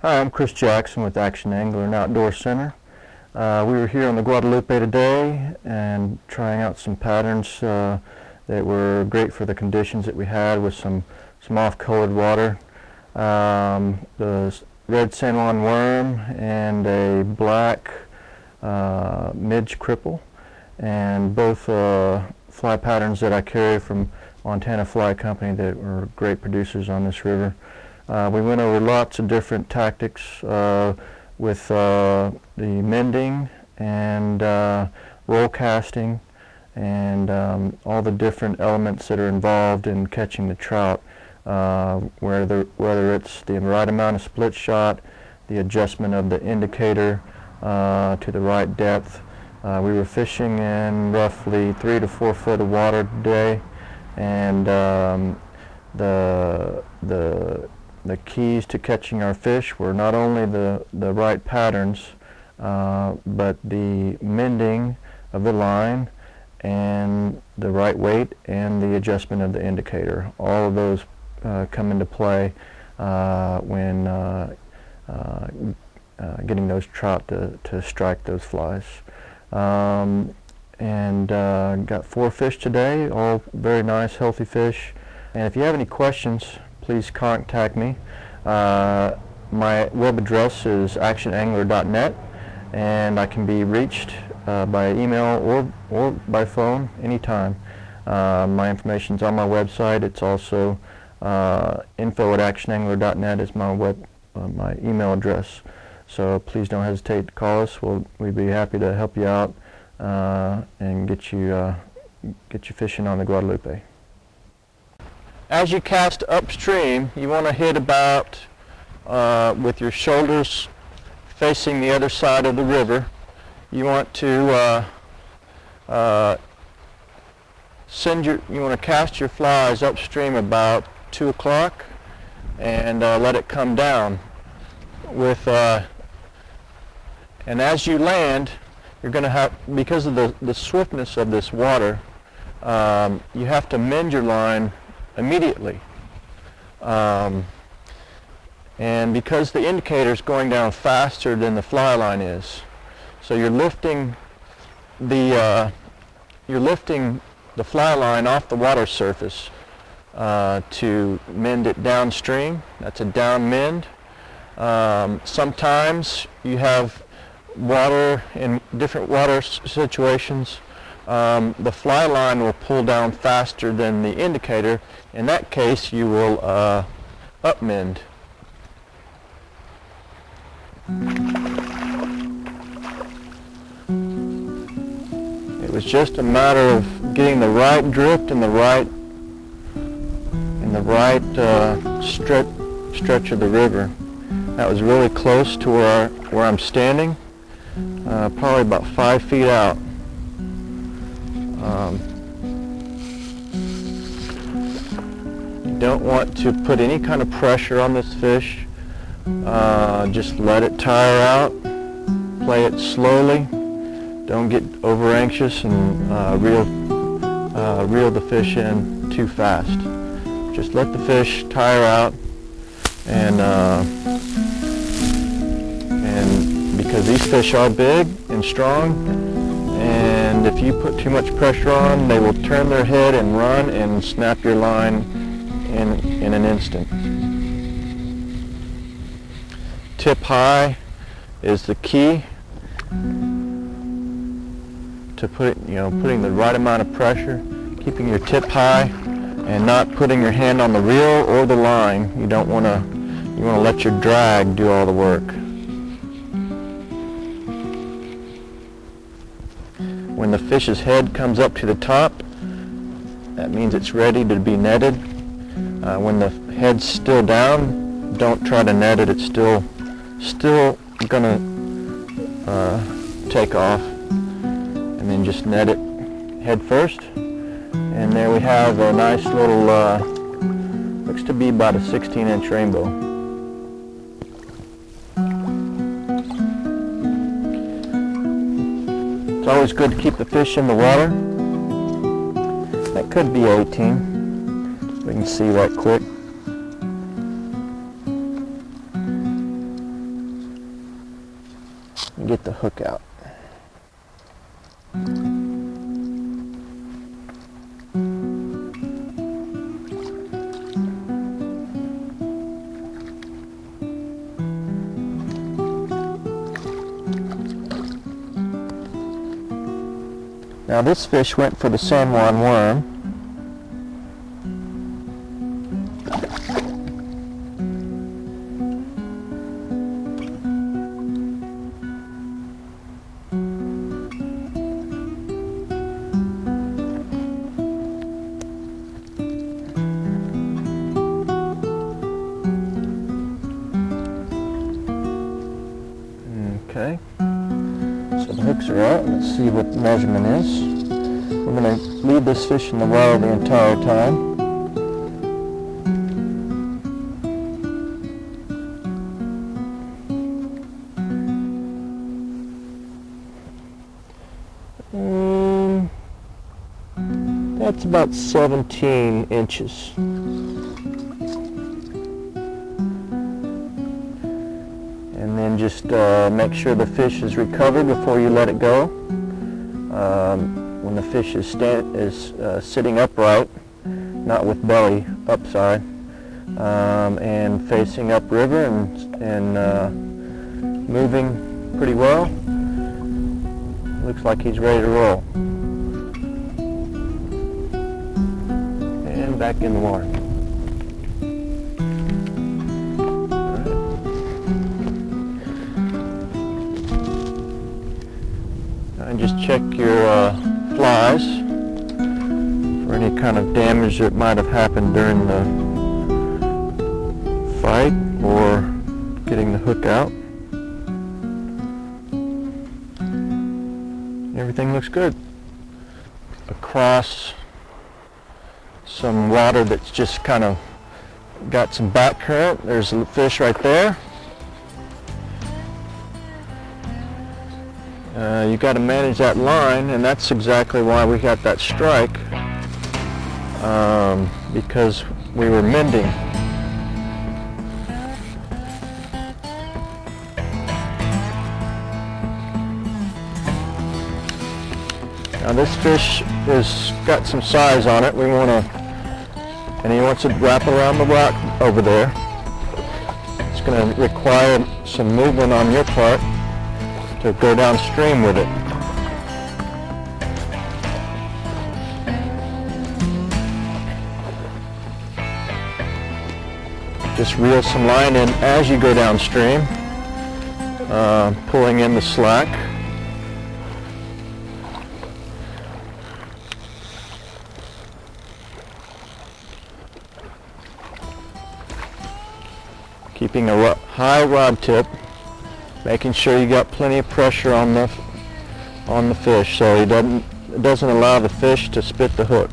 Hi, I'm Chris Jackson with Action Angler and Outdoor Center. We were here on the Guadalupe today and trying out some patterns that were great for the conditions that we had with some off-colored water. The red San Juan Worm and a black midge cripple, and both fly patterns that I carry from Montana Fly Company that were great producers on this river. We went over lots of different tactics with the mending and roll casting and all the different elements that are involved in catching the trout, whether it's the right amount of split shot, the adjustment of the indicator to the right depth. We were fishing in roughly 3 to 4 foot of water today, and the keys to catching our fish were not only the right patterns, but the mending of the line and the right weight and the adjustment of the indicator. All of those come into play when getting those trout to strike those flies. Got 4 fish today, all very nice, healthy fish. And if you have any questions, please contact me. My web address is actionangler.net, and I can be reached by email or by phone anytime. My information is on my website. It's also info@actionangler.net is my email address. So please don't hesitate to call us. We'd be happy to help you out and get you fishing on the Guadalupe. As you cast upstream, you want to hit about with your shoulders facing the other side of the river. You want to cast your flies upstream about 2 o'clock and let it come down. And as you land, you're going to have, because of the swiftness of this water, you have to mend your line immediately. And because the indicator is going down faster than the fly line is, so you're lifting the fly line off the water surface to mend it downstream. That's a down mend. Sometimes you have water in different water situations. The fly line will pull down faster than the indicator. In that case, you will upmend. It was just a matter of getting the right drift and the right stretch of the river. That was really close to where I'm standing, probably about 5 feet out. You don't want to put any kind of pressure on this fish. Just let it tire out, play it slowly. Don't get over anxious and reel the fish in too fast. Just let the fish tire out, and because these fish are big and strong, and if you put too much pressure on, they will turn their head and run and snap your line in an instant. Tip high is the key to putting the right amount of pressure, keeping your tip high and not putting your hand on the reel or the line. You want to let your drag do all the work. When the fish's head comes up to the top, that means it's ready to be netted. When the head's still down, don't try to net it. It's still gonna take off, and then just net it head first. And there we have a nice little, looks to be about a 16-inch rainbow. It's always good to keep the fish in the water. That could be 18. We can see right quick. get the hook out. Now this fish went for the San Juan Worm. Okay, so the hooks are out. Let's see what the measurement is. We're going to leave this fish in the water the entire time. That's about 17 inches. And then just make sure the fish is recovered before you let it go. When the fish is sitting upright, not with belly upside, and facing upriver and moving pretty well, looks like he's ready to roll. And back in the water. And just check your flies for any kind of damage that might have happened during the fight or getting the hook out. Everything looks good. Across some water that's just kind of got some back current, there's a fish right there. You got to manage that line, and that's exactly why we got that strike, because we were mending. Now this fish has got some size on it. And he wants to wrap around the rock over there. It's going to require some movement on your part to go downstream with it. Just reel some line in as you go downstream, pulling in the slack. Keeping a high rod tip, making sure you got plenty of pressure on the fish so it doesn't allow the fish to spit the hook.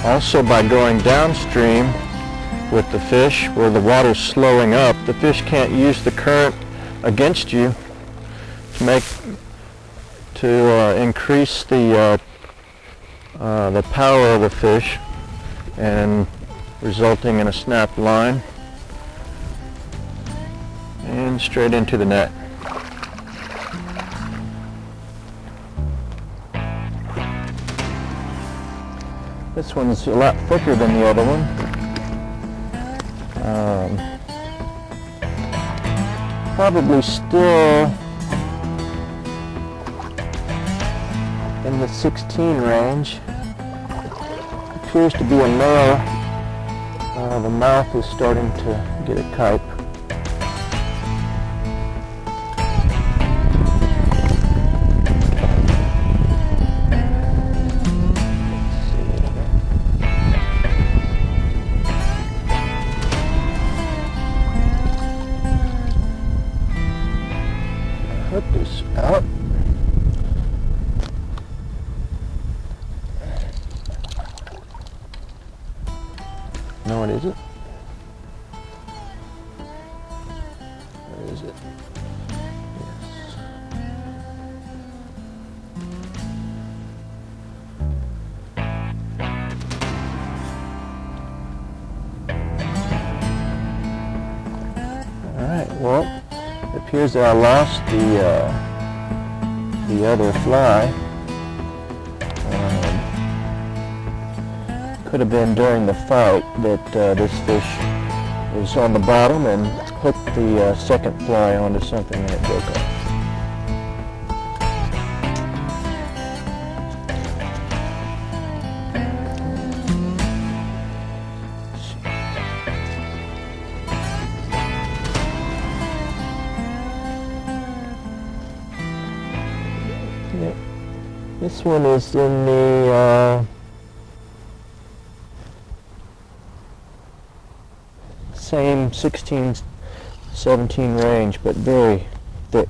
Also, by going downstream with the fish where the water's slowing up, the fish can't use the current against you to increase the power of the fish, and resulting in a snapped line and straight into the net. This one's a lot thicker than the other one. Probably still in the 16 range. Appears to be a male. The mouth is starting to get a kype. No, it isn't. Where is it? Yes. All right. Well, it appears that I lost the other fly. Could have been during the fight that this fish was on the bottom and hooked the second fly onto something and it broke off. Yeah. This one is in the same 16, 17 range, but very thick.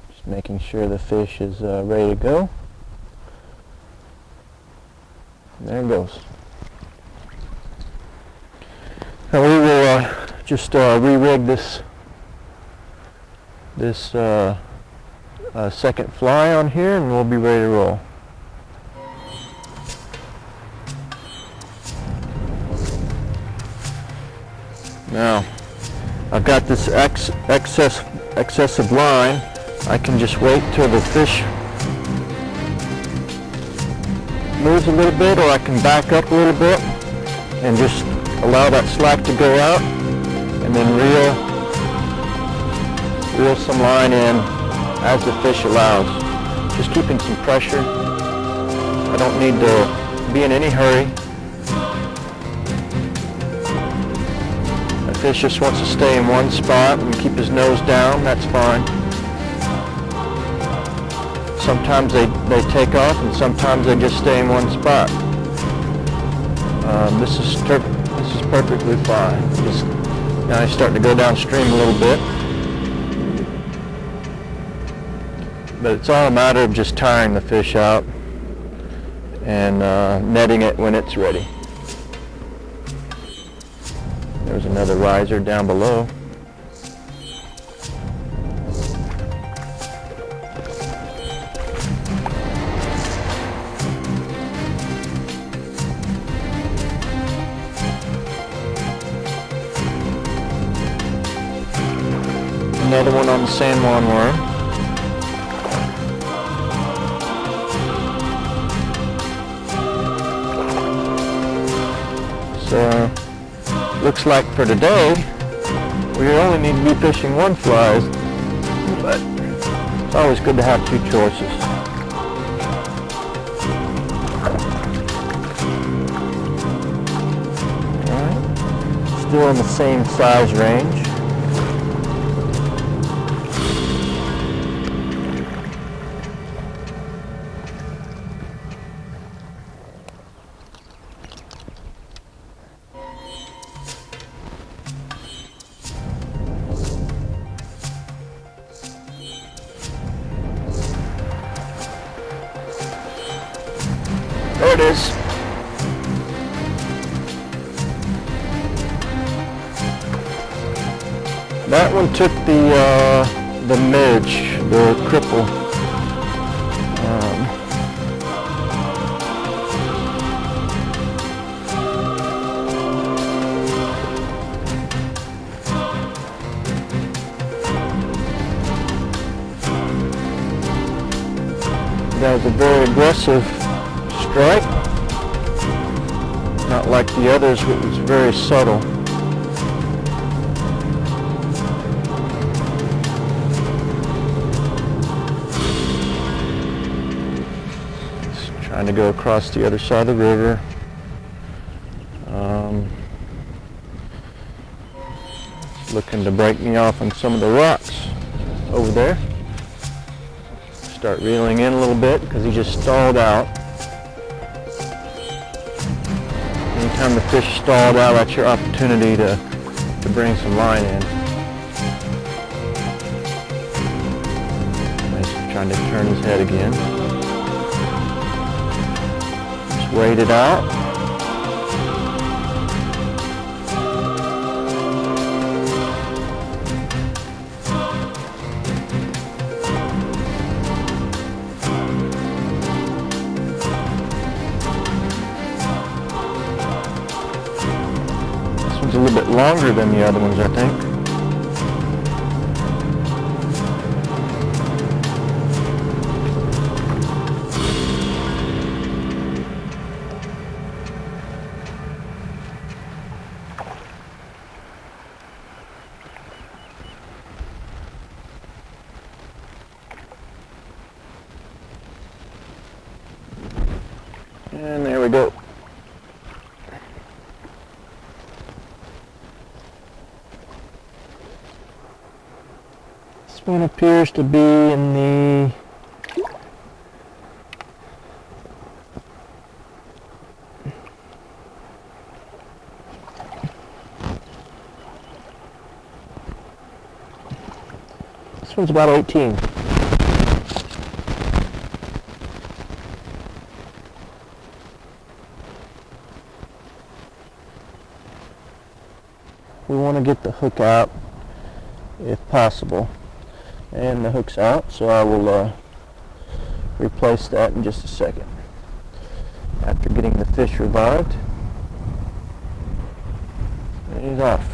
Just making sure the fish is ready to go. There it goes. Now we will just re-rig this second fly on here and we'll be ready to roll. Now I've got this excessive line. I can just wait till the fish moves a little bit, or I can back up a little bit and just allow that slack to go out and then reel some line in as the fish allows. Just keeping some pressure. I don't need to be in any hurry. The fish just wants to stay in one spot and keep his nose down. That's fine. Sometimes they take off and sometimes they just stay in one spot. This is perfectly fine. Just now I start to go downstream a little bit. But it's all a matter of just tiring the fish out and netting it when it's ready. There's another riser down below. Another one on the San Juan Worm. So, looks like for today, we only need to be fishing one fly, but it's always good to have two choices. Alright, still in the same size range. There it is. That one took the midge, the cripple. That was a very aggressive strike, not like the others, it was very subtle. Just trying to go across the other side of the river. Looking to break me off on some of the rocks over there. Start reeling in a little bit because he just stalled out. Anytime the fish stalled out, that's your opportunity to to bring some line in. He's trying to turn his head again. Just wait it out. This one's a little bit longer than the other ones, I think. And there we go. This one appears to be in the this one's about 18. We want to get the hook out if possible, and the hook's out, so I will replace that in just a second after getting the fish revived. And he's off.